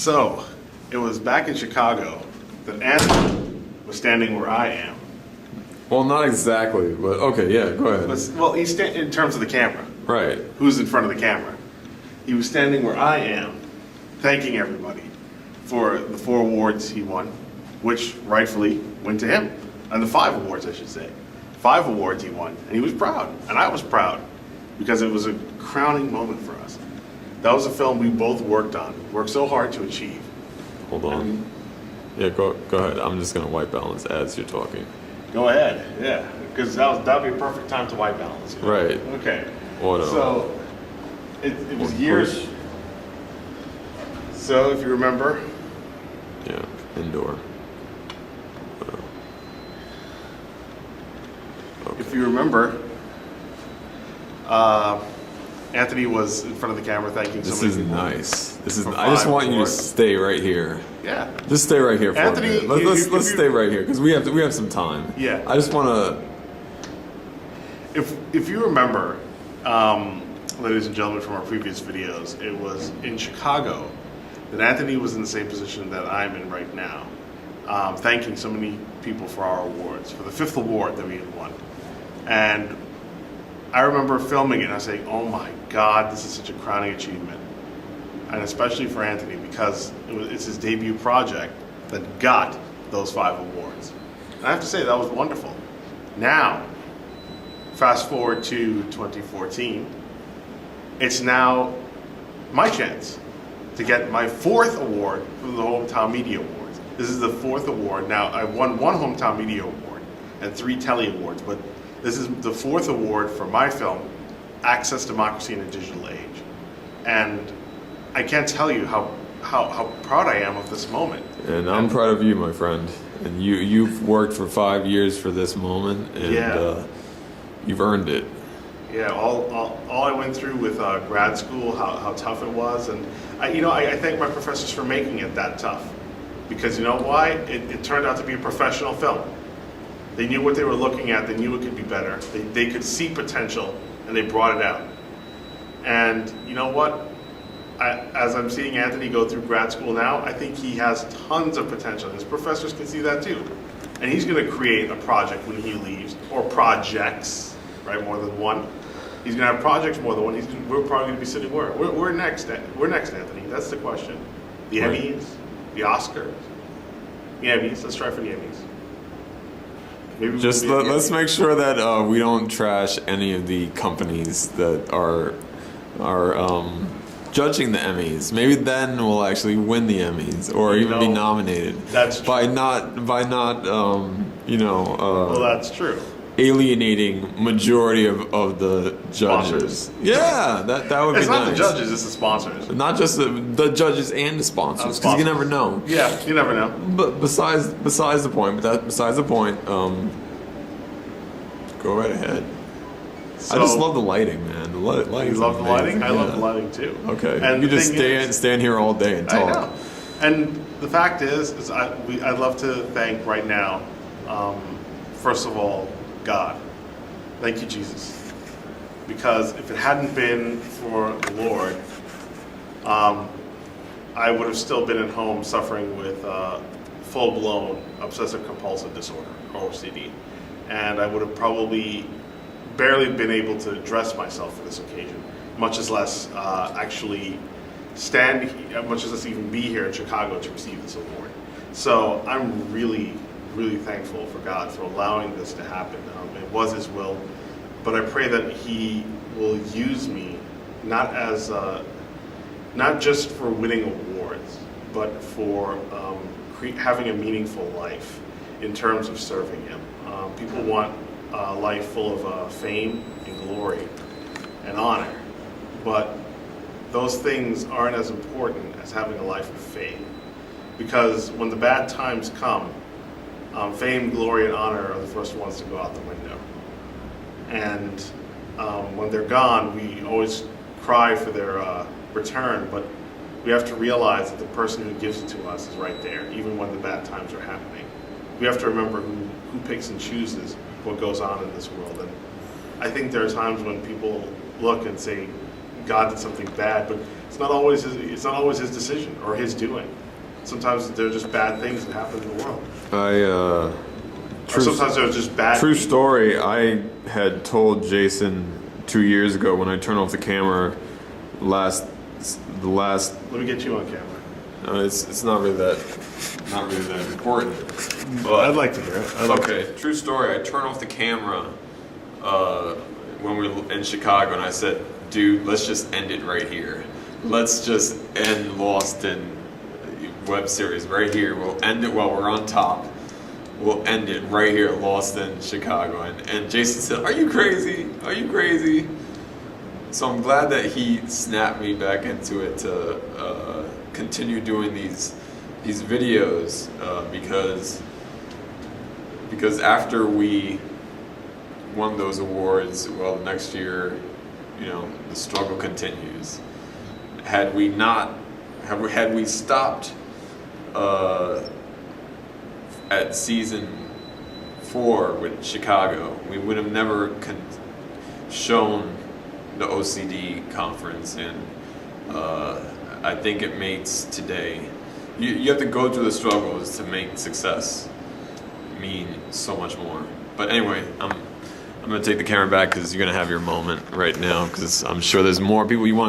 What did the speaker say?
So, it was back in Chicago that Anthony was standing where I am. Well, not exactly, but okay, yeah, go ahead. Well, he's in terms of the camera. Right. Who's in front of the camera? He was standing where I am, thanking everybody for the 4 awards he won, which rightfully went to him. And the 5 awards, I should say. 5 awards he won, and he was proud, and I was proud, because it was a crowning moment for us. That was a film we both worked on, worked so hard to achieve. Hold on. Yeah, go ahead. I'm just gonna white balance as you're talking. Go ahead, yeah, because that'd be a perfect time to white balance. You know? Right. Okay. Whatever. So it was years. So if you remember. Yeah, indoor. Okay. If you remember, Anthony was in front of the camera thanking so many people. Nice. This is. I just want you to stay right here. Yeah. Just stay right here for Anthony, a minute. Let's stay right here because we have some time. Yeah. I just want to. If you remember, ladies and gentlemen, from our previous videos, it was in Chicago that Anthony was in the same position that I'm in right now, thanking so many people for our awards, for the 5th award that we had won. And I remember filming it and I was saying, oh my God, this is such a crowning achievement. And especially for Anthony, because it's his debut project that got those 5 awards. And I have to say, that was wonderful. Now, fast forward to 2014, it's now my chance to get my 4th award from the Hometown Media Awards. This is the 4th award. Now, I won 1 Hometown Media Award and 3 Telly Awards, but this is the 4th award for my film, Access, Democracy in a Digital Age. And I can't tell you how proud I am of this moment. And I'm proud of you, my friend. And you've worked for 5 years for this moment, and you've earned it. Yeah, all I went through with grad school, how tough it was, and I thank my professors for making it that tough, because you know why? It turned out to be a professional film. They knew what they were looking at. They knew it could be better. They could see potential, and they brought it out. And you know what? As I'm seeing Anthony go through grad school now, I think he has tons of potential. His professors can see that too. And he's going to create a project when he leaves, or projects, right? More than one. He's going to have projects more than one. We're probably going to be sitting where? We're next. We're next, Anthony. That's the question. The Emmys, the Oscars, the Emmys. Let's try for the Emmys. Maybe just let's make sure that we don't trash any of the companies that are judging the Emmys. Maybe then we'll actually win the Emmys or even be nominated. That's true. By not well, that's true. Alienating majority of the judges. Sponsors. Yeah, that would be nice. It's not the judges, it's the sponsors. Not just the judges and the sponsors, because you never know. Yeah, you never know. But besides the point, go right ahead. So, I just love the lighting, man. The lighting. You love the lighting? I love the lighting too. Okay. And you just stand here all day and talk. I know. And the fact is I'd love to thank right now, first of all, God. Thank you, Jesus. Because if it hadn't been for the Lord, I would have still been at home suffering with full-blown obsessive compulsive disorder, or OCD. And I would have probably barely been able to dress myself for this occasion, much as less actually much as less even be here in Chicago to receive this award. So I'm really, really thankful for God for allowing this to happen. It was His will, but I pray that He will use me not just for winning awards, but for having a meaningful life in terms of serving Him. People want a life full of fame and glory and honor, but those things aren't as important as having a life of faith. Because when the bad times come, fame, glory, and honor are the first ones to go out the window. And when they're gone, we always cry for their return, but we have to realize that the person who gives it to us is right there, even when the bad times are happening. We have to remember who picks and chooses what goes on in this world. And I think there are times when people look and say, God did something bad, but it's not always his decision or his doing. Sometimes they're just bad things that happen in the world. Or sometimes they're just bad. True people. story. I had told Jason 2 years ago when I turned off the camera. The last. Let me get you on camera. It's not really that important. But I'd like to hear it. Okay, true story. I turned off the camera when we were in Chicago, and I said, "Dude, let's just end it right here. Let's just end Lost in web series right here. We'll end it while we're on top. We'll end it right here, Lost in Chicago." And Jason said, "Are you crazy? Are you crazy?" So I'm glad that he snapped me back into it to continue doing these videos because after we won those awards, well, the next year, the struggle continues. Had we stopped at season 4 with Chicago, we would have never shown the OCD conference, and I think it makes today. You have to go through the struggles to make success mean so much more. But anyway, I'm gonna take the camera back because you're gonna have your moment right now, because I'm sure there's more people you want to